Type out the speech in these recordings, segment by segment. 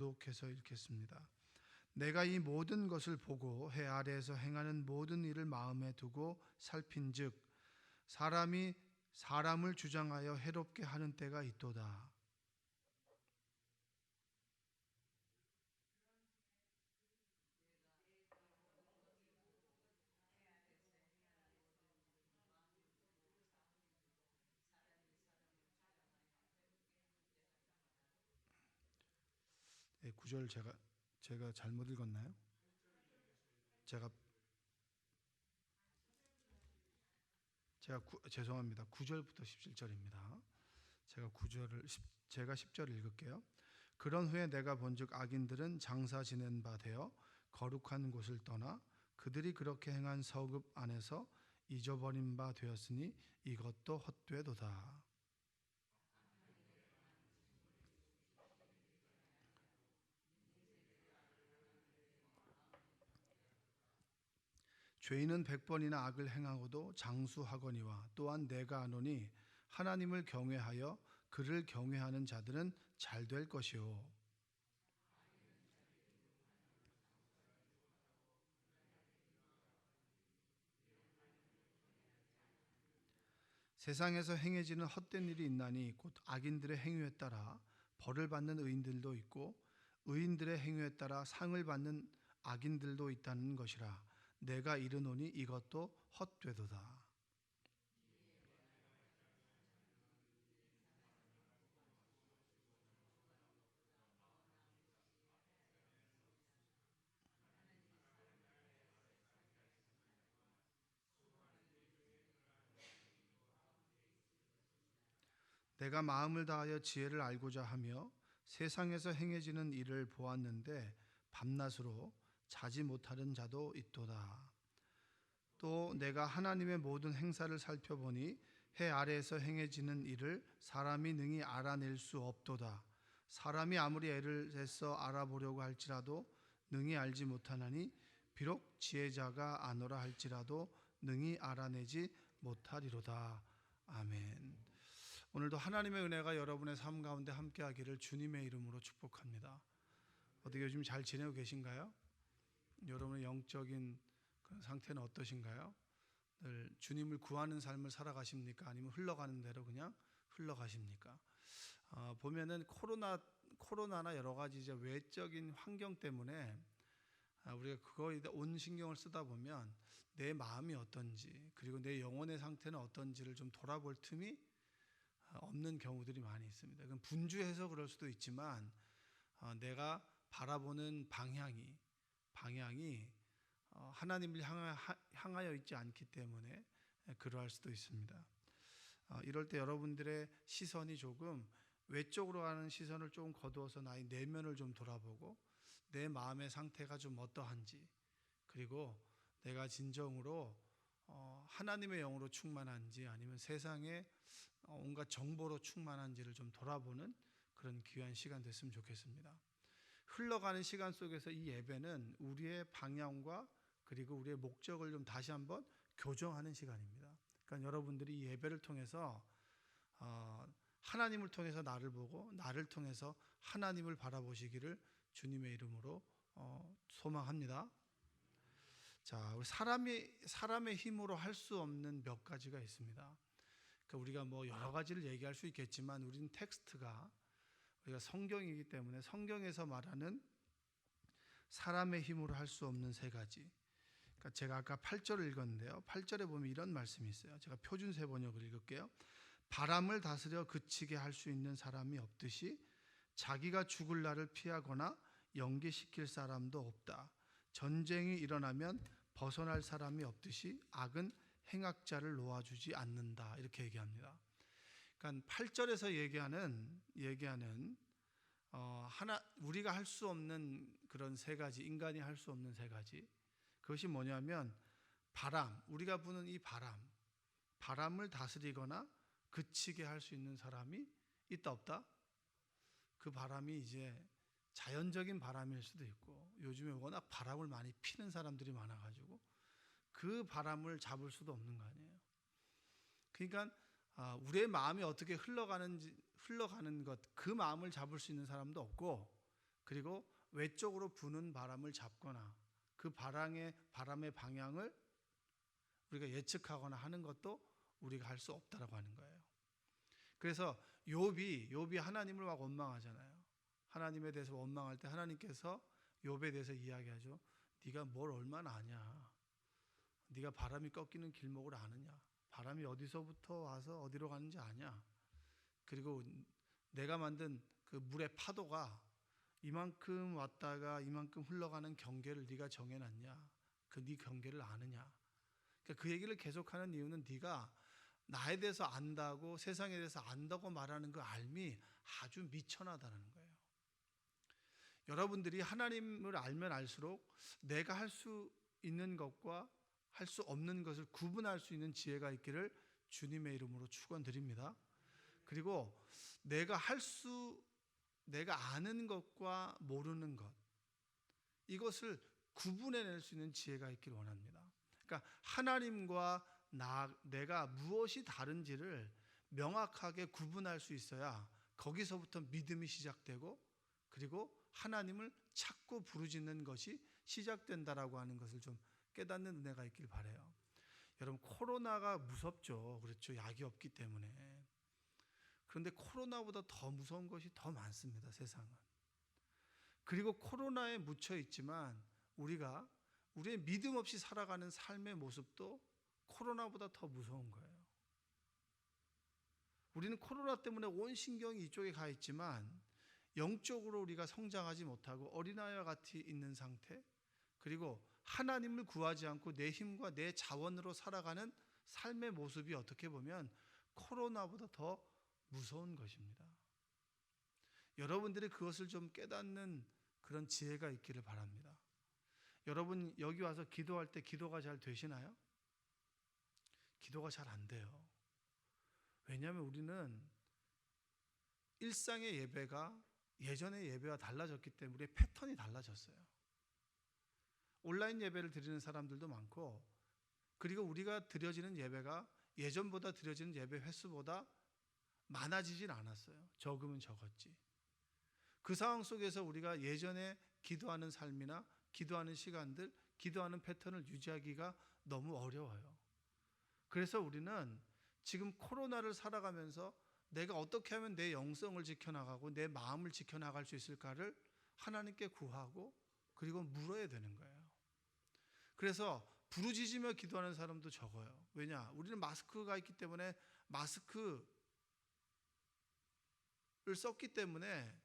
독해서 읽겠습니다. 내가 이 모든 것을 보고 해 아래에서 행하는 모든 일을 마음에 두고 살핀즉 사람이 사람을 주장하여 해롭게 하는 때가 있도다. 구절 제가 잘못 읽었나요? 죄송합니다. 9절부터 17절입니다. 제가 10절 읽을게요. 그런 후에 내가 본즉 악인들은 장사 지낸 바 되어 거룩한 곳을 떠나 그들이 그렇게 행한 서급 안에서 잊어버린 바 되었으니 이것도 헛되도다. 죄인은 100번이나 악을 행하고도 장수하거니와 또한 내가 아노니 하나님을 경외하여 그를 경외하는 자들은 잘 될 것이요. 세상에서 행해지는 헛된 일이 있나니 곧 악인들의 행위에 따라 벌을 받는 의인들도 있고 의인들의 행위에 따라 상을 받는 악인들도 있다는 것이라. 내가 이르노니 이것도 헛되도다. 내가 마음을 다하여 지혜를 알고자 하며 세상에서 행해지는 일을 보았는데 밤낮으로 자지 못하는 자도 있도다. 또 내가 하나님의 모든 행사를 살펴보니 해 아래에서 행해지는 일을 사람이 능히 알아낼 수 없도다. 사람이 아무리 애를 애써 알아보려고 할지라도 능히 알지 못하나니 비록 지혜자가 아노라 할지라도 능히 알아내지 못하리로다. 아멘. 오늘도 하나님의 은혜가 여러분의 삶 가운데 함께하기를 주님의 이름으로 축복합니다. 어떻게 요즘 잘 지내고 계신가요? 여러분의 영적인 그런 상태는 어떠신가요? 늘 주님을 구하는 삶을 살아가십니까? 아니면 흘러가는 대로 그냥 흘러가십니까? 보면은 코로나나 여러 가지 이제 외적인 환경 때문에 우리가 그거에 온 신경을 쓰다 보면 내 마음이 어떤지 그리고 내 영혼의 상태는 어떤지를 좀 돌아볼 틈이 없는 경우들이 많이 있습니다. 그건 분주해서 그럴 수도 있지만 내가 바라보는 방향이 하나님을 향하여 있지 않기 때문에 그러할 수도 있습니다. 이럴 때 여러분들의 시선이 조금 외적으로 가는 시선을 조금 거두어서 나의 내면을 좀 돌아보고 내 마음의 상태가 좀 어떠한지 그리고 내가 진정으로 하나님의 영으로 충만한지 아니면 세상의 온갖 정보로 충만한지를 좀 돌아보는 그런 귀한 시간 됐으면 좋겠습니다. 흘러가는 시간 속에서 이 예배는 우리의 방향과 그리고 우리의 목적을 좀 다시 한번 교정하는 시간입니다. 그러니까 여러분들이 이 예배를 통해서 하나님을 통해서 나를 보고 나를 통해서 하나님을 바라보시기를 주님의 이름으로 소망합니다. 자, 우리 사람의 힘으로 할 수 없는 몇 가지가 있습니다. 그러니까 우리가 뭐 여러 가지를 얘기할 수 있겠지만 우리는 텍스트가 우리가 성경이기 때문에 성경에서 말하는 사람의 힘으로 할 수 없는 세 가지. 그러니까 제가 아까 8절을 읽었는데요. 8절에 보면 이런 말씀이 있어요. 제가 표준세 번역을 읽을게요. 바람을 다스려 그치게 할 수 있는 사람이 없듯이 자기가 죽을 날을 피하거나 연기시킬 사람도 없다. 전쟁이 일어나면 벗어날 사람이 없듯이 악은 행악자를 놓아주지 않는다. 이렇게 얘기합니다. 그러니까 8절에서 얘기하는 우리가 할 수 없는 그런 세 가지, 인간이 할 수 없는 세 가지. 그것이 뭐냐면 우리가 부는 이 바람을 다스리거나 그치게 할 수 있는 사람이 있다 없다? 그 바람이 이제 자연적인 바람일 수도 있고 요즘에 워낙 바람을 많이 피는 사람들이 많아가지고 그 바람을 잡을 수도 없는 거 아니에요. 그러니까 우리의 마음이 어떻게 흘러가는 것, 그 마음을 잡을 수 있는 사람도 없고 그리고 외쪽으로 부는 바람을 잡거나 그 바람의 방향을 우리가 예측하거나 하는 것도 우리가 할 수 없다라고 하는 거예요. 그래서 욥이 하나님을 막 원망하잖아요. 하나님에 대해서 원망할 때 하나님께서 욥에 대해서 이야기하죠. 네가 뭘 얼마나 아냐. 네가 바람이 꺾이는 길목을 아느냐. 바람이 어디서부터 와서 어디로 가는지 아냐. 그리고 내가 만든 그 물의 파도가 이만큼 왔다가 이만큼 흘러가는 경계를 네가 정해놨냐. 그 네 경계를 아느냐. 그러니까 그 얘기를 계속하는 이유는 네가 나에 대해서 안다고 세상에 대해서 안다고 말하는 그 알미 아주 미천하다는 거예요. 여러분들이 하나님을 알면 알수록 내가 할 수 있는 것과 할 수 없는 것을 구분할 수 있는 지혜가 있기를 주님의 이름으로 축원드립니다. 그리고 내가 아는 것과 모르는 것, 이것을 구분해낼 수 있는 지혜가 있기를 원합니다. 그러니까 하나님과 내가 무엇이 다른지를 명확하게 구분할 수 있어야 거기서부터 믿음이 시작되고 그리고 하나님을 찾고 부르짖는 것이 시작된다라고 하는 것을 좀 깨닫는 은혜가 있길 바라요. 여러분, 코로나가 무섭죠. 그렇죠. 약이 없기 때문에. 그런데 코로나보다 더 무서운 것이 더 많습니다. 세상은. 그리고 코로나에 묻혀 있지만 우리의 믿음 없이 살아가는 삶의 모습도 코로나보다 더 무서운 거예요. 우리는 코로나 때문에 온 신경이 이쪽에 가 있지만 영적으로 우리가 성장하지 못하고 어린아이와 같이 있는 상태, 그리고 하나님을 구하지 않고 내 힘과 내 자원으로 살아가는 삶의 모습이 어떻게 보면 코로나보다 더 무서운 것입니다. 여러분들이 그것을 좀 깨닫는 그런 지혜가 있기를 바랍니다. 여러분, 여기 와서 기도할 때 기도가 잘 되시나요? 기도가 잘 안 돼요. 왜냐하면 우리는 일상의 예배가 예전의 예배와 달라졌기 때문에 우리의 패턴이 달라졌어요. 온라인 예배를 드리는 사람들도 많고, 그리고 우리가 드려지는 예배가 예전보다 드려지는 예배 횟수보다 많아지진 않았어요. 적으면 적었지. 그 상황 속에서 우리가 예전에 기도하는 삶이나 기도하는 시간들, 기도하는 패턴을 유지하기가 너무 어려워요. 그래서 우리는 지금 코로나를 살아가면서 내가 어떻게 하면 내 영성을 지켜나가고 내 마음을 지켜나갈 수 있을까를 하나님께 구하고 그리고 물어야 되는 거예요. 그래서 부르짖으며 기도하는 사람도 적어요. 왜냐? 우리는 마스크가 있기 때문에 마스크를 썼기 때문에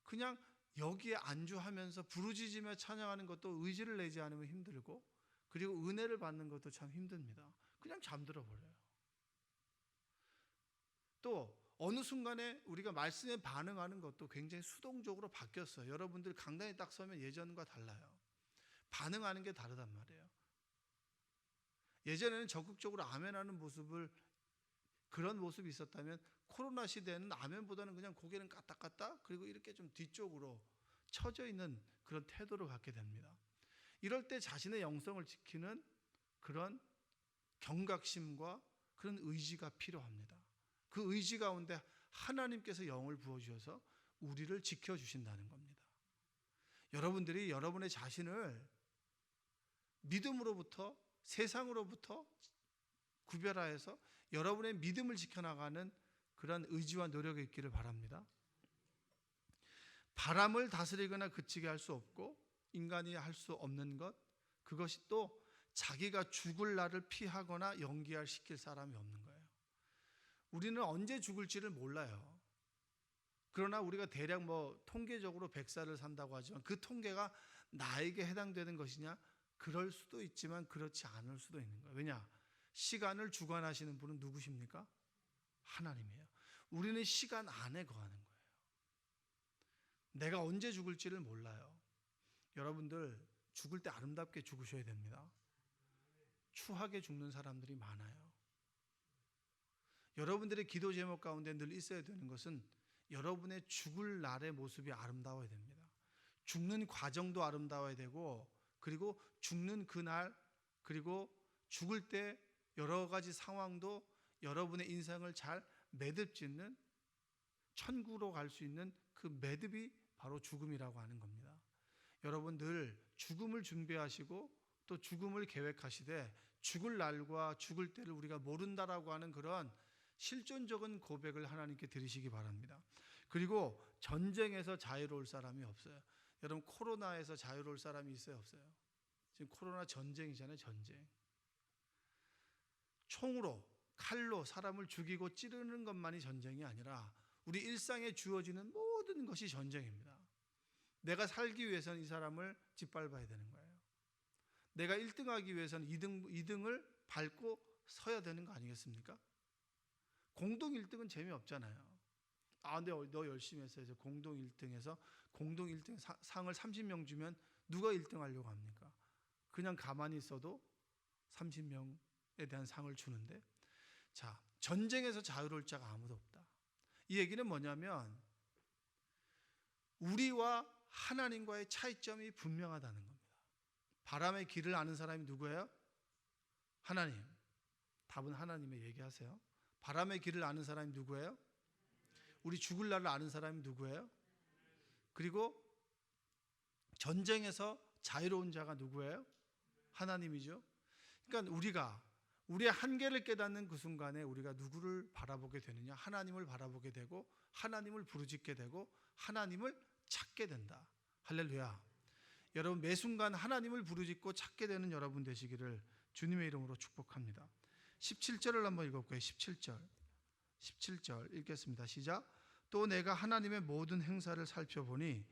그냥 여기에 안주하면서 부르짖으며 찬양하는 것도 의지를 내지 않으면 힘들고, 그리고 은혜를 받는 것도 참 힘듭니다. 그냥 잠들어 버려요. 또 어느 순간에 우리가 말씀에 반응하는 것도 굉장히 수동적으로 바뀌었어요. 여러분들 강단에 딱 서면 예전과 달라요. 반응하는 게 다르단 말이에요. 예전에는 적극적으로 아멘하는 그런 모습이 있었다면 코로나 시대에는 아멘보다는 그냥 고개는 까딱까딱, 그리고 이렇게 좀 뒤쪽으로 처져 있는 그런 태도를 갖게 됩니다. 이럴 때 자신의 영성을 지키는 그런 경각심과 그런 의지가 필요합니다. 그 의지 가운데 하나님께서 영을 부어주셔서 우리를 지켜주신다는 겁니다. 여러분들이 여러분의 자신을 믿음으로부터, 세상으로부터 구별하여서 여러분의 믿음을 지켜나가는 그런 의지와 노력이 있기를 바랍니다. 바람을 다스리거나 그치게 할 수 없고 인간이 할 수 없는 것, 그것이 또 자기가 죽을 날을 피하거나 연기시킬 사람이 없는 거예요. 우리는 언제 죽을지를 몰라요. 그러나 우리가 대략 통계적으로 100살을 산다고 하지만 그 통계가 나에게 해당되는 것이냐? 그럴 수도 있지만 그렇지 않을 수도 있는 거예요. 왜냐? 시간을 주관하시는 분은 누구십니까? 하나님이에요. 우리는 시간 안에 거하는 거예요. 내가 언제 죽을지를 몰라요. 여러분들 죽을 때 아름답게 죽으셔야 됩니다. 추하게 죽는 사람들이 많아요. 여러분들의 기도 제목 가운데 늘 있어야 되는 것은 여러분의 죽을 날의 모습이 아름다워야 됩니다. 죽는 과정도 아름다워야 되고, 그리고 죽는 그날, 그리고 죽을 때 여러 가지 상황도 여러분의 인생을 잘 매듭짓는, 천국으로 갈 수 있는 그 매듭이 바로 죽음이라고 하는 겁니다. 여러분 늘 죽음을 준비하시고 또 죽음을 계획하시되 죽을 날과 죽을 때를 우리가 모른다라고 하는 그런 실존적인 고백을 하나님께 드리시기 바랍니다. 그리고 전쟁에서 자유로울 사람이 없어요. 여러분 코로나에서 자유로울 사람이 있어요, 없어요? 지금 코로나 전쟁이잖아요, 전쟁. 총으로 칼로 사람을 죽이고 찌르는 것만이 전쟁이 아니라 우리 일상에 주어지는 모든 것이 전쟁입니다. 내가 살기 위해서는 이 사람을 짓밟아야 되는 거예요. 내가 1등하기 위해서는 2등을 밟고 서야 되는 거 아니겠습니까? 공동 1등은 재미없잖아요. 근데 너 열심히 했어요. 공동 1등에서 공동 1등 상을 30명 주면 누가 1등 하려고 합니까? 그냥 가만히 있어도 30명에 대한 상을 주는데, 자, 전쟁에서 자유로울 자가 아무도 없다. 이 얘기는 뭐냐면 우리와 하나님과의 차이점이 분명하다는 겁니다. 바람의 길을 아는 사람이 누구예요? 하나님. 답은 하나님의 얘기하세요. 바람의 길을 아는 사람이 누구예요? 우리 죽을 날을 아는 사람이 누구예요? 그리고 전쟁에서 자유로운 자가 누구예요? 하나님이죠. 그러니까 우리의 한계를 깨닫는 그 순간에 우리가 누구를 바라보게 되느냐? 하나님을 바라보게 되고 하나님을 부르짖게 되고 하나님을 찾게 된다. 할렐루야. 여러분 매 순간 하나님을 부르짖고 찾게 되는 여러분 되시기를 주님의 이름으로 축복합니다. 17절을 한번 읽어볼까요? 17절 읽겠습니다. 시작. 또 내가 하나님의 모든 행사를 살펴보니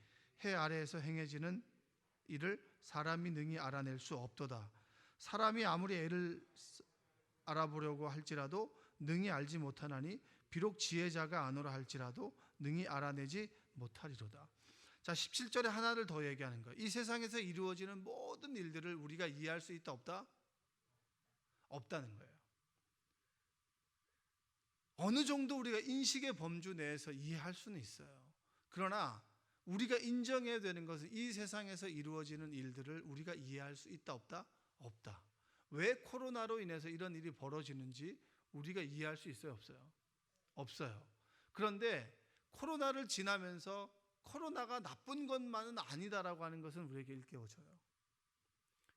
해 아래에서 행해지는 일을 사람이 능히 알아낼 수 없도다. 사람이 아무리 애를 알아보려고 할지라도 능히 알지 못하나니 비록 지혜자가 아노라 할지라도 능히 알아내지 못하리로다. 자, 17절에 하나를 더 얘기하는 거예요. 이 세상에서 이루어지는 모든 일들을 우리가 이해할 수 있다 없다? 없다는 거예요. 어느 정도 우리가 인식의 범주 내에서 이해할 수는 있어요. 그러나 우리가 인정해야 되는 것은 이 세상에서 이루어지는 일들을 우리가 이해할 수 있다 없다? 없다. 왜 코로나로 인해서 이런 일이 벌어지는지 우리가 이해할 수 있어요 없어요? 없어요. 그런데 코로나를 지나면서 코로나가 나쁜 것만은 아니다라고 하는 것은 우리에게 일깨워져요.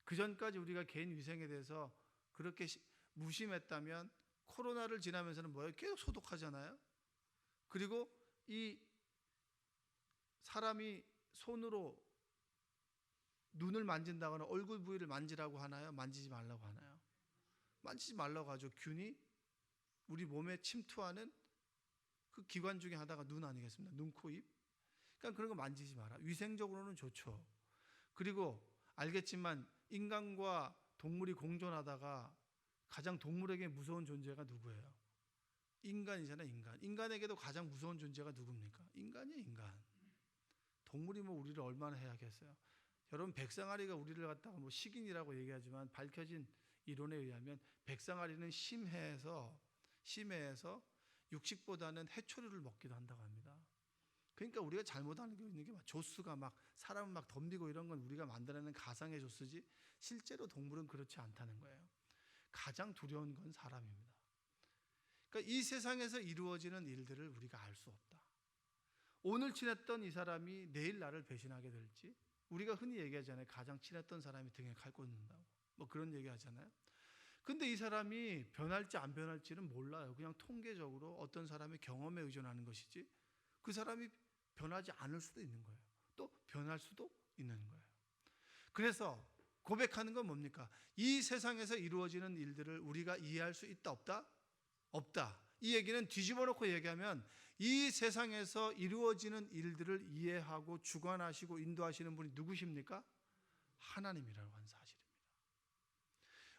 그 전까지 우리가 개인 위생에 대해서 그렇게 무심했다면 코로나를 지나면서는 뭐예요? 계속 소독하잖아요. 그리고 이 사람이 손으로 눈을 만진다거나 얼굴 부위를 만지라고 하나요? 만지지 말라고 하나요? 만지지 말라고 하죠. 균이 우리 몸에 침투하는 그 기관 중에 하나가 눈 아니겠습니까? 눈, 코, 입. 그러니까 그런 거 만지지 마라. 위생적으로는 좋죠. 그리고 알겠지만 인간과 동물이 공존하다가 가장 동물에게 무서운 존재가 누구예요? 인간이잖아요, 인간. 인간에게도 가장 무서운 존재가 누굽니까? 인간이에요, 인간. 동물이 뭐 우리를 얼마나 해야겠어요? 여러분, 백상아리가 우리를 갖다가 뭐 식인이라고 얘기하지만 밝혀진 이론에 의하면 백상아리는 심해에서 육식보다는 해초류를 먹기도 한다고 합니다. 그러니까 우리가 잘못하는 게 있는 게 조스가 막 사람을 막 덤비고 이런 건 우리가 만들어내는 가상의 조스지 실제로 동물은 그렇지 않다는 거예요. 가장 두려운 건 사람입니다. 그러니까 이 세상에서 이루어지는 일들을 우리가 알 수 없다. 오늘 친했던 이 사람이 내일 나를 배신하게 될지, 우리가 흔히 얘기하잖아요. 가장 친했던 사람이 등에 칼 꽂는다고. 뭐 그런 얘기 하잖아요. 근데 이 사람이 변할지 안 변할지는 몰라요. 그냥 통계적으로 어떤 사람의 경험에 의존하는 것이지 그 사람이 변하지 않을 수도 있는 거예요. 또 변할 수도 있는 거예요. 그래서 고백하는 건 뭡니까? 이 세상에서 이루어지는 일들을 우리가 이해할 수 있다 없다? 없다. 이 얘기는 뒤집어 놓고 얘기하면 이 세상에서 이루어지는 일들을 이해하고 주관하시고 인도하시는 분이 누구십니까? 하나님이라고 하는 사실입니다.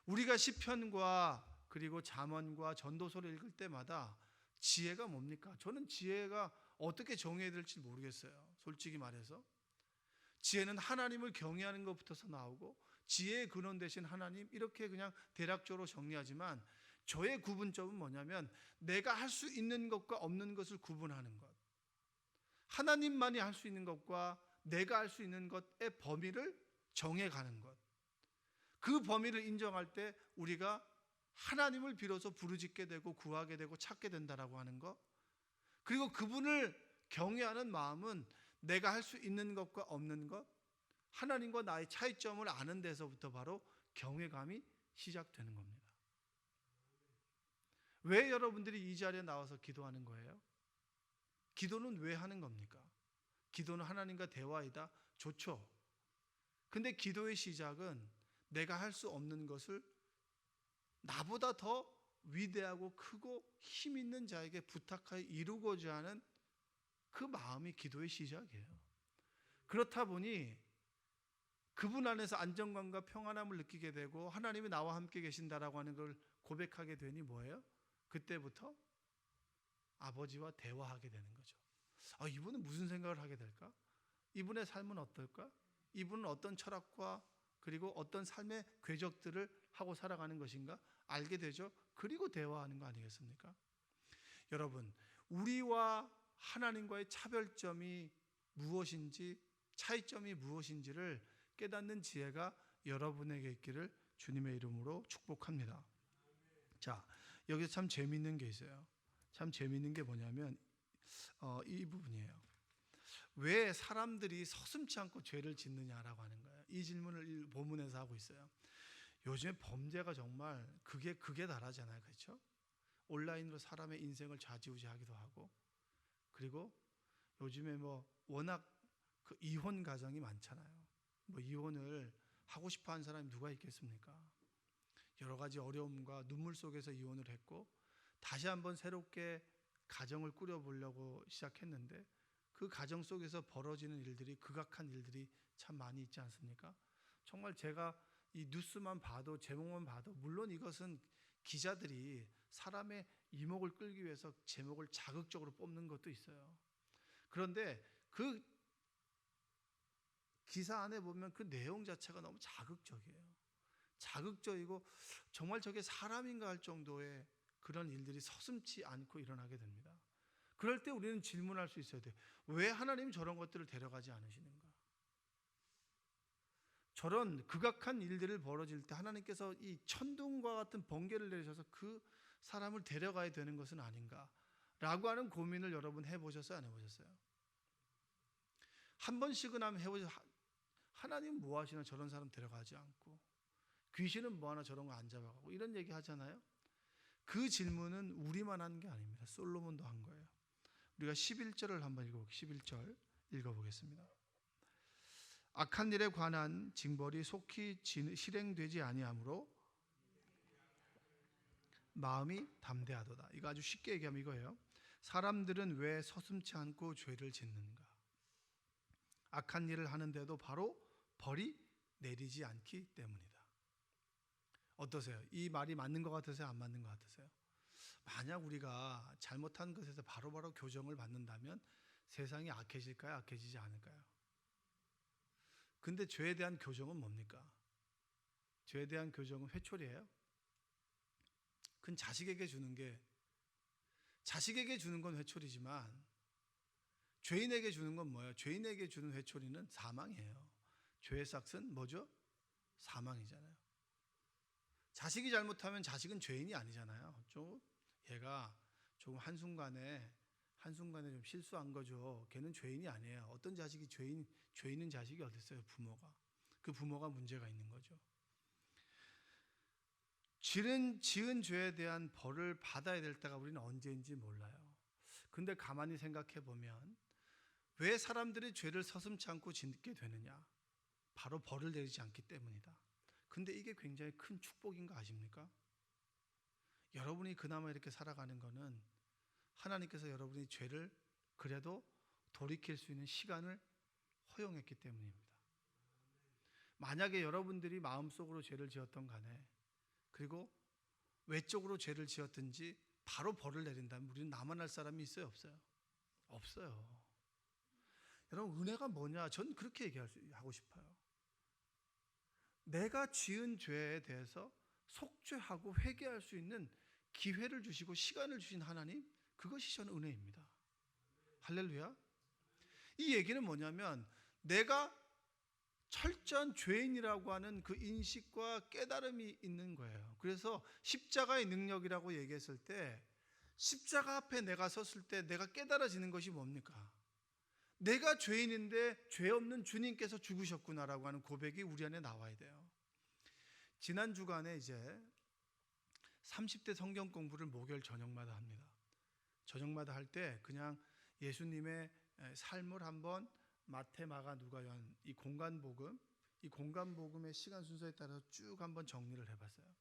우리가 시편과 그리고 잠언과 전도서를 읽을 때마다 지혜가 뭡니까? 저는 지혜가 어떻게 정의해야 될지 모르겠어요. 솔직히 말해서. 지혜는 하나님을 경외하는 것부터서 나오고 지혜의 근원 되신 하나님, 이렇게 그냥 대략적으로 정리하지만 저의 구분점은 뭐냐면 내가 할 수 있는 것과 없는 것을 구분하는 것, 하나님만이 할 수 있는 것과 내가 할 수 있는 것의 범위를 정해가는 것, 그 범위를 인정할 때 우리가 하나님을 비로소 부르짖게 되고 구하게 되고 찾게 된다라고 하는 것, 그리고 그분을 경외하는 마음은 내가 할 수 있는 것과 없는 것, 하나님과 나의 차이점을 아는 데서부터 바로 경외감이 시작되는 겁니다. 왜 여러분들이 이 자리에 나와서 기도하는 거예요? 기도는 왜 하는 겁니까? 기도는 하나님과 대화이다. 좋죠. 근데 기도의 시작은 내가 할 수 없는 것을 나보다 더 위대하고 크고 힘 있는 자에게 부탁하여 이루고자 하는 그 마음이 기도의 시작이에요. 그렇다 보니 그분 안에서 안정감과 평안함을 느끼게 되고 하나님이 나와 함께 계신다라고 하는 걸 고백하게 되니 뭐예요? 그때부터 아버지와 대화하게 되는 거죠. 이분은 무슨 생각을 하게 될까? 이분의 삶은 어떨까? 이분은 어떤 철학과 그리고 어떤 삶의 궤적들을 하고 살아가는 것인가? 알게 되죠. 그리고 대화하는 거 아니겠습니까? 여러분, 우리와 하나님과의 차별점이 무엇인지, 차이점이 무엇인지를 깨닫는 지혜가 여러분에게 있기를 주님의 이름으로 축복합니다. 자, 여기서 참 재미있는 게 있어요. 참 재미있는 게 뭐냐면 이 부분이에요. 왜 사람들이 서슴지 않고 죄를 짓느냐라고 하는 거예요. 이 질문을 본문에서 하고 있어요. 요즘에 범죄가 정말 극에 달하잖아요. 그렇죠? 온라인으로 사람의 인생을 좌지우지하기도 하고, 그리고 요즘에 워낙 그 이혼 가정이 많잖아요. 이혼을 하고 싶어 하는 사람이 누가 있겠습니까? 여러 가지 어려움과 눈물 속에서 이혼을 했고 다시 한번 새롭게 가정을 꾸려보려고 시작했는데 그 가정 속에서 벌어지는 일들이, 극악한 일들이 참 많이 있지 않습니까? 정말 제가 이 뉴스만 봐도, 제목만 봐도, 물론 이것은 기자들이 사람의 이목을 끌기 위해서 제목을 자극적으로 뽑는 것도 있어요. 그런데 그 기사 안에 보면 그 내용 자체가 너무 자극적이에요. 자극적이고 정말 저게 사람인가 할 정도의 그런 일들이 서슴지 않고 일어나게 됩니다. 그럴 때 우리는 질문할 수 있어야 돼요. 왜 하나님이 저런 것들을 데려가지 않으시는가? 저런 극악한 일들을 벌어질 때 하나님께서 이 천둥과 같은 번개를 내리셔서 그 사람을 데려가야 되는 것은 아닌가? 라고 하는 고민을 여러분 해보셨어요? 안 해보셨어요? 한 번씩은 한번 해보셨어요? 하나님 뭐 하시나 저런 사람 데려가지 않고, 귀신은 뭐 하나 저런 거 안 잡아가고, 이런 얘기 하잖아요. 그 질문은 우리만 한 게 아닙니다. 솔로몬도 한 거예요. 우리가 11절을 한번 11절 읽어보겠습니다. 악한 일에 관한 징벌이 속히 실행되지 아니하므로 마음이 담대하도다. 이거 아주 쉽게 얘기하면 이거예요. 사람들은 왜 서슴지 않고 죄를 짓는가? 악한 일을 하는데도 바로 벌이 내리지 않기 때문이다. 어떠세요? 이 말이 맞는 것 같으세요? 안 맞는 것 같으세요? 만약 우리가 잘못한 것에서 바로바로 교정을 받는다면 세상이 악해질까요? 악해지지 않을까요? 근데 죄에 대한 교정은 뭡니까? 죄에 대한 교정은 회초리예요. 그건 자식에게 주는 건 회초리지만 죄인에게 주는 건 뭐예요? 죄인에게 주는 회초리는 사망이에요. 죄의 삭은 뭐죠? 사망이잖아요. 자식이 잘못하면 자식은 죄인이 아니잖아요. 얘가 조금 한순간에 좀 실수한 거죠. 걔는 죄인이 아니에요. 어떤 자식이 죄인은 자식이 어디 있어요? 부모가. 그 부모가 문제가 있는 거죠. 지은 죄에 대한 벌을 받아야 될 때가 우리는 언제인지 몰라요. 근데 가만히 생각해 보면 왜 사람들이 죄를 서슴지 않고 짓게 되느냐? 바로 벌을 내리지 않기 때문이다. 근데 이게 굉장히 큰 축복인 거 아십니까? 여러분이 그나마 이렇게 살아가는 거는 하나님께서 여러분의 죄를 그래도 돌이킬 수 있는 시간을 허용했기 때문입니다. 만약에 여러분들이 마음속으로 죄를 지었던 간에, 그리고 외적으로 죄를 지었든지 바로 벌을 내린다면 우리는 남아날 사람이 있어요? 없어요? 없어요. 여러분, 은혜가 뭐냐? 전 그렇게 하고 싶어요. 내가 지은 죄에 대해서 속죄하고 회개할 수 있는 기회를 주시고 시간을 주신 하나님, 그것이 저는 은혜입니다. 할렐루야. 이 얘기는 뭐냐면 내가 철저한 죄인이라고 하는 그 인식과 깨달음이 있는 거예요. 그래서 십자가의 능력이라고 얘기했을 때, 십자가 앞에 내가 섰을 때 내가 깨달아지는 것이 뭡니까? 내가 죄인인데 죄 없는 주님께서 죽으셨구나라고 하는 고백이 우리 안에 나와야 돼요. 지난 주간에 이제 30대 성경 공부를 목요일 저녁마다 합니다. 저녁마다 할 때 그냥 예수님의 삶을 한번 마태, 마가, 누가, 요한 이 공간복음의 시간 순서에 따라서 쭉 한번 정리를 해봤어요.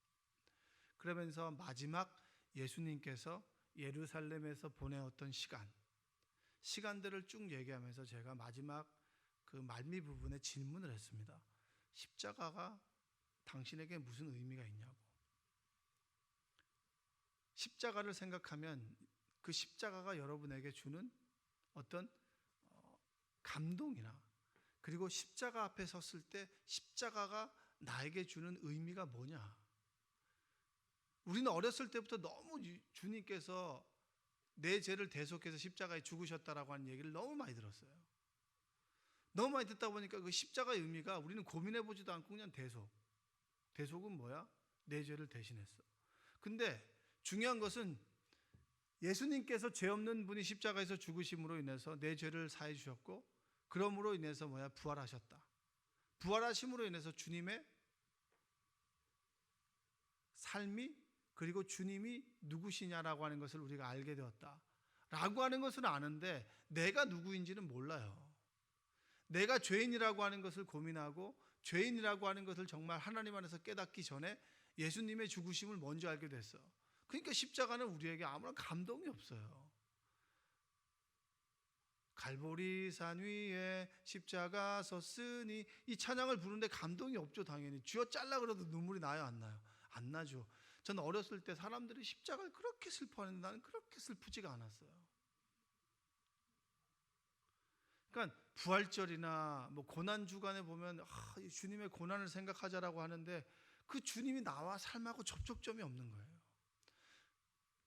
그러면서 마지막 예수님께서 예루살렘에서 보내었던 시간들을 쭉 얘기하면서 제가 마지막 그 말미 부분에 질문을 했습니다. 십자가가 당신에게 무슨 의미가 있냐고. 십자가를 생각하면 그 십자가가 여러분에게 주는 어떤 감동이나, 그리고 십자가 앞에 섰을 때 십자가가 나에게 주는 의미가 뭐냐. 우리는 어렸을 때부터 너무 주님께서 내 죄를 대속해서 십자가에 죽으셨다라고 하는 얘기를 너무 많이 들었어요. 너무 많이 듣다 보니까 그 십자가의 의미가 우리는 고민해보지도 않고 그냥 대속은 뭐야? 내 죄를 대신했어. 근데 중요한 것은 예수님께서 죄 없는 분이 십자가에서 죽으심으로 인해서 내 죄를 사해 주셨고, 그러므로 인해서 부활하셨다. 부활하심으로 인해서 주님의 삶이, 그리고 주님이 누구시냐라고 하는 것을 우리가 알게 되었다 라고 하는 것은 아는데 내가 누구인지는 몰라요. 내가 죄인이라고 하는 것을 고민하고 죄인이라고 하는 것을 정말 하나님 안에서 깨닫기 전에 예수님의 죽으심을 먼저 알게 됐어. 그러니까 십자가는 우리에게 아무런 감동이 없어요. 갈보리산 위에 십자가 섰으니, 이 찬양을 부르는데 감동이 없죠. 당연히 쥐어 잘라 그래도 눈물이 나요, 안 나요? 안 나죠. 저는 어렸을 때 사람들이 십자가를 그렇게 슬퍼하는데 나는 그렇게 슬프지가 않았어요. 그러니까 부활절이나 고난 주간에 보면 주님의 고난을 생각하자라고 하는데 그 주님이 나와 삶하고 접촉점이 없는 거예요.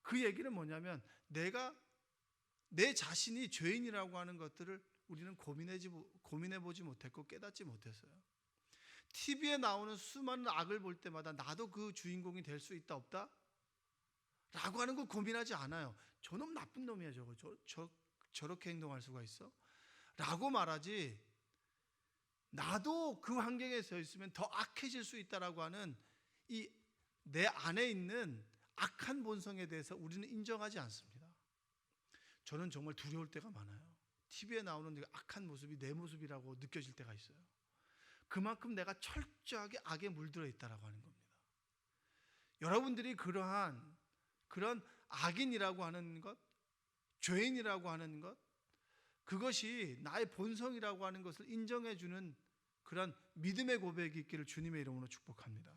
그 얘기는 뭐냐면 내 자신이 죄인이라고 하는 것들을 우리는 고민해보지 못했고 깨닫지 못했어요. TV에 나오는 수많은 악을 볼 때마다 나도 그 주인공이 될 수 있다 없다? 라고 하는 거 고민하지 않아요. 저놈 나쁜 놈이야 저렇게 행동할 수가 있어? 라고 말하지, 나도 그 환경에 서 있으면 더 악해질 수 있다라고 하는 이 내 안에 있는 악한 본성에 대해서 우리는 인정하지 않습니다. 저는 정말 두려울 때가 많아요. TV에 나오는 악한 모습이 내 모습이라고 느껴질 때가 있어요. 그만큼 내가 철저하게 악에 물들어 있다라고 하는 겁니다. 여러분들이 그런 악인이라고 하는 것, 죄인이라고 하는 것, 그것이 나의 본성이라고 하는 것을 인정해주는 그런 믿음의 고백이 있기를 주님의 이름으로 축복합니다.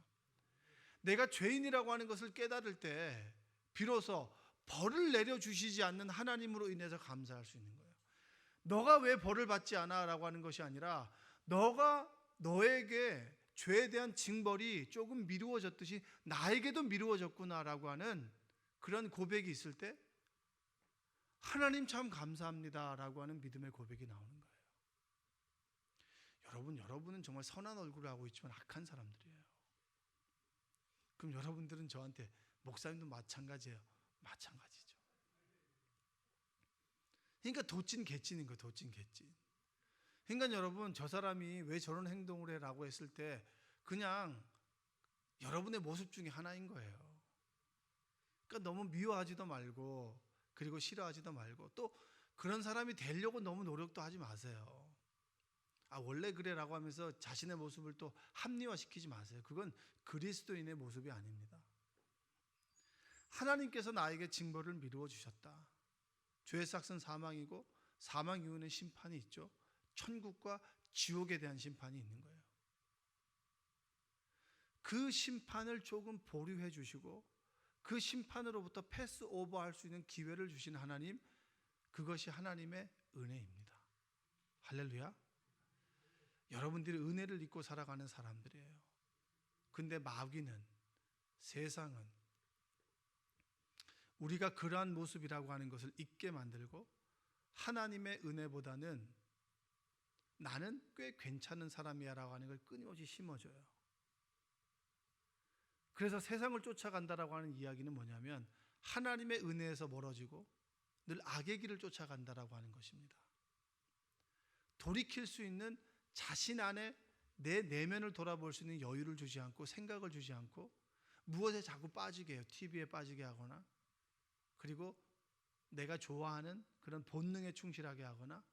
내가 죄인이라고 하는 것을 깨달을 때 비로소 벌을 내려주시지 않는 하나님으로 인해서 감사할 수 있는 거예요. 너가 왜 벌을 받지 않아? 라고 하는 것이 아니라 너에게 죄에 대한 징벌이 조금 미루어졌듯이 나에게도 미루어졌구나라고 하는 그런 고백이 있을 때 하나님 참 감사합니다 라고 하는 믿음의 고백이 나오는 거예요. 여러분은 정말 선한 얼굴을 하고 있지만 악한 사람들이에요. 그럼 여러분들은 저한테 목사님도 마찬가지예요. 마찬가지죠. 그러니까 도찐 개찐인 거예요. 도찐 개찐. 그러니까 여러분, 저 사람이 왜 저런 행동을 해? 라고 했을 때 그냥 여러분의 모습 중에 하나인 거예요. 그러니까 너무 미워하지도 말고, 그리고 싫어하지도 말고, 또 그런 사람이 되려고 너무 노력도 하지 마세요. 원래 그래 라고 하면서 자신의 모습을 또 합리화시키지 마세요. 그건 그리스도인의 모습이 아닙니다. 하나님께서 나에게 징벌을 미루어 주셨다. 죄의 삭은 사망이고 사망 이후에는 심판이 있죠. 천국과 지옥에 대한 심판이 있는 거예요. 그 심판을 조금 보류해 주시고 그 심판으로부터 패스 오버할 수 있는 기회를 주신 하나님, 그것이 하나님의 은혜입니다. 할렐루야. 여러분들이 은혜를 입고 살아가는 사람들이에요. 근데 마귀는, 세상은 우리가 그러한 모습이라고 하는 것을 잊게 만들고 하나님의 은혜보다는 나는 꽤 괜찮은 사람이야 라고 하는 걸 끊임없이 심어줘요. 그래서 세상을 쫓아간다라고 하는 이야기는 뭐냐면 하나님의 은혜에서 멀어지고 늘 악의 길을 쫓아간다라고 하는 것입니다. 돌이킬 수 있는 자신 안에 내 내면을 돌아볼 수 있는 여유를 주지 않고 생각을 주지 않고 무엇에 자꾸 빠지게 해요. TV에 빠지게 하거나 그리고 내가 좋아하는 그런 본능에 충실하게 하거나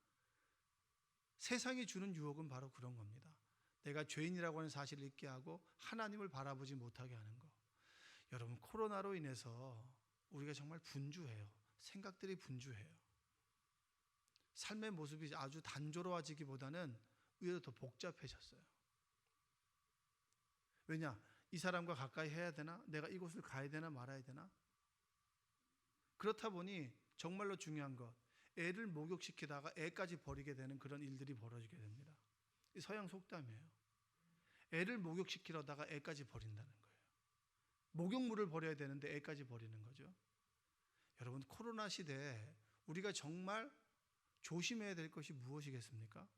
세상이 주는 유혹은 바로 그런 겁니다. 내가 죄인이라고 하는 사실을 잊게 하고 하나님을 바라보지 못하게 하는 거. 여러분, 코로나로 인해서 우리가 정말 분주해요. 생각들이 분주해요. 삶의 모습이 아주 단조로워지기보다는 오히려 더 복잡해졌어요. 왜냐? 이 사람과 가까이 해야 되나? 내가 이곳을 가야 되나 말아야 되나? 그렇다 보니 정말로 중요한 것, 애를 목욕시키다가 애까지 버리게 되는 그런 일들이 벌어지게 됩니다. 이 서양 속담이에요. 애를 목욕시키려다가 애까지 버린다는 거예요. 목욕물을 버려야 되는데 애까지 버리는 거죠. 여러분, 코로나 시대에 우리가 정말 조심해야 될 것이 무엇이겠습니까?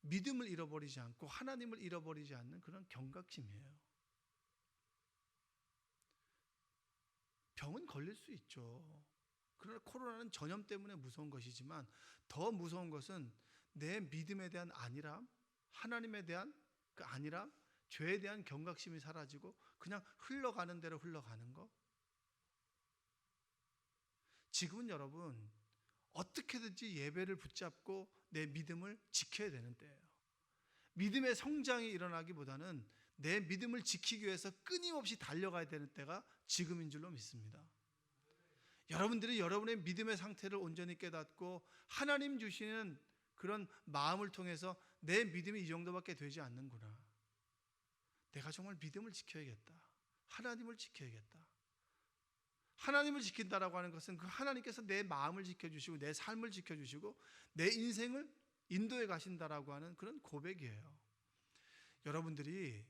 믿음을 잃어버리지 않고 하나님을 잃어버리지 않는 그런 경각심이에요. 병은 걸릴 수 있죠. 그러나 코로나는 전염 때문에 무서운 것이지만 더 무서운 것은 내 믿음에 대한 안일함, 하나님에 대한 그 안일함, 죄에 대한 경각심이 사라지고 그냥 흘러가는 대로 흘러가는 것. 지금은 여러분 어떻게든지 예배를 붙잡고 내 믿음을 지켜야 되는 때예요. 믿음의 성장이 일어나기보다는 내 믿음을 지키기 위해서 끊임없이 달려가야 되는 때가 지금인 줄로 믿습니다. 여러분들이 여러분의 믿음의 상태를 온전히 깨닫고 하나님 주시는 그런 마음을 통해서 내 믿음이 이 정도밖에 되지 않는구나. 내가 정말 믿음을 지켜야겠다. 하나님을 지켜야겠다. 하나님을 지킨다라고 하는 것은 그 하나님께서 내 마음을 지켜주시고 내 삶을 지켜주시고 내 인생을 인도해 가신다라고 하는 그런 고백이에요. 여러분들이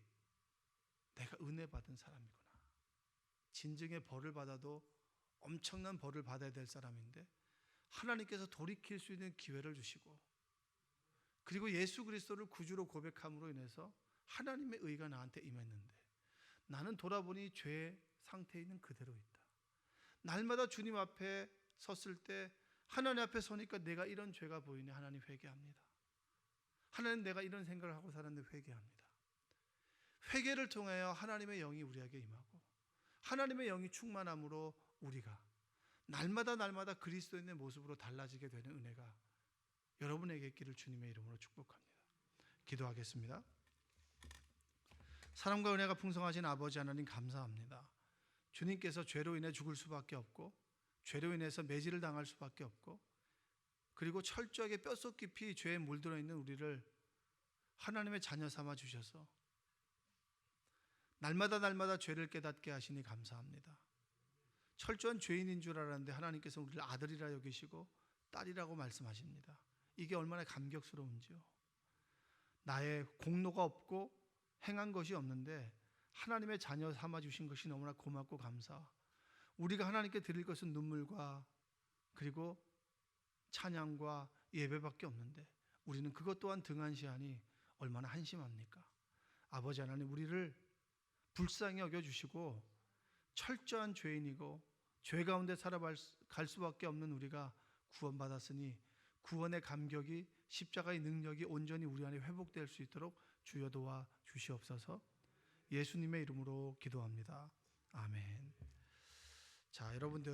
내가 은혜 받은 사람이구나. 진정의 벌을 받아도 엄청난 벌을 받아야 될 사람인데 하나님께서 돌이킬 수 있는 기회를 주시고 그리고 예수 그리스도를 구주로 고백함으로 인해서 하나님의 의가 나한테 임했는데 나는 돌아보니 죄의 상태에 있는 그대로 있다. 날마다 주님 앞에 섰을 때 하나님 앞에 서니까 내가 이런 죄가 보이네. 하나님 회개합니다. 하나님 내가 이런 생각을 하고 살았는데 회개합니다. 회개를 통하여 하나님의 영이 우리에게 임하고 하나님의 영이 충만함으로 우리가 날마다 그리스도인의 모습으로 달라지게 되는 은혜가 여러분에게 있기를 주님의 이름으로 축복합니다. 기도하겠습니다. 사랑과 은혜가 풍성하신 아버지 하나님 감사합니다. 주님께서 죄로 인해 죽을 수밖에 없고 죄로 인해서 매질을 당할 수밖에 없고 그리고 철저하게 뼛속 깊이 죄에 물들어 있는 우리를 하나님의 자녀 삼아 주셔서 날마다 죄를 깨닫게 하시니 감사합니다. 철저한 죄인인 줄 알았는데 하나님께서 우리를 아들이라 여기시고 딸이라고 말씀하십니다. 이게 얼마나 감격스러운지요. 나의 공로가 없고 행한 것이 없는데 하나님의 자녀 삼아 주신 것이 너무나 고맙고 감사. 우리가 하나님께 드릴 것은 눈물과 그리고 찬양과 예배밖에 없는데 우리는 그것 또한 등한시하니 얼마나 한심합니까? 아버지 하나님, 우리를 불쌍히 여겨주시고 철저한 죄인이고 죄 가운데 살아갈 수밖에 없는 우리가 구원받았으니 구원의 감격이 십자가의 능력이 온전히 우리 안에 회복될 수 있도록 주여 도와 주시옵소서. 예수님의 이름으로 기도합니다. 아멘. 자, 여러분들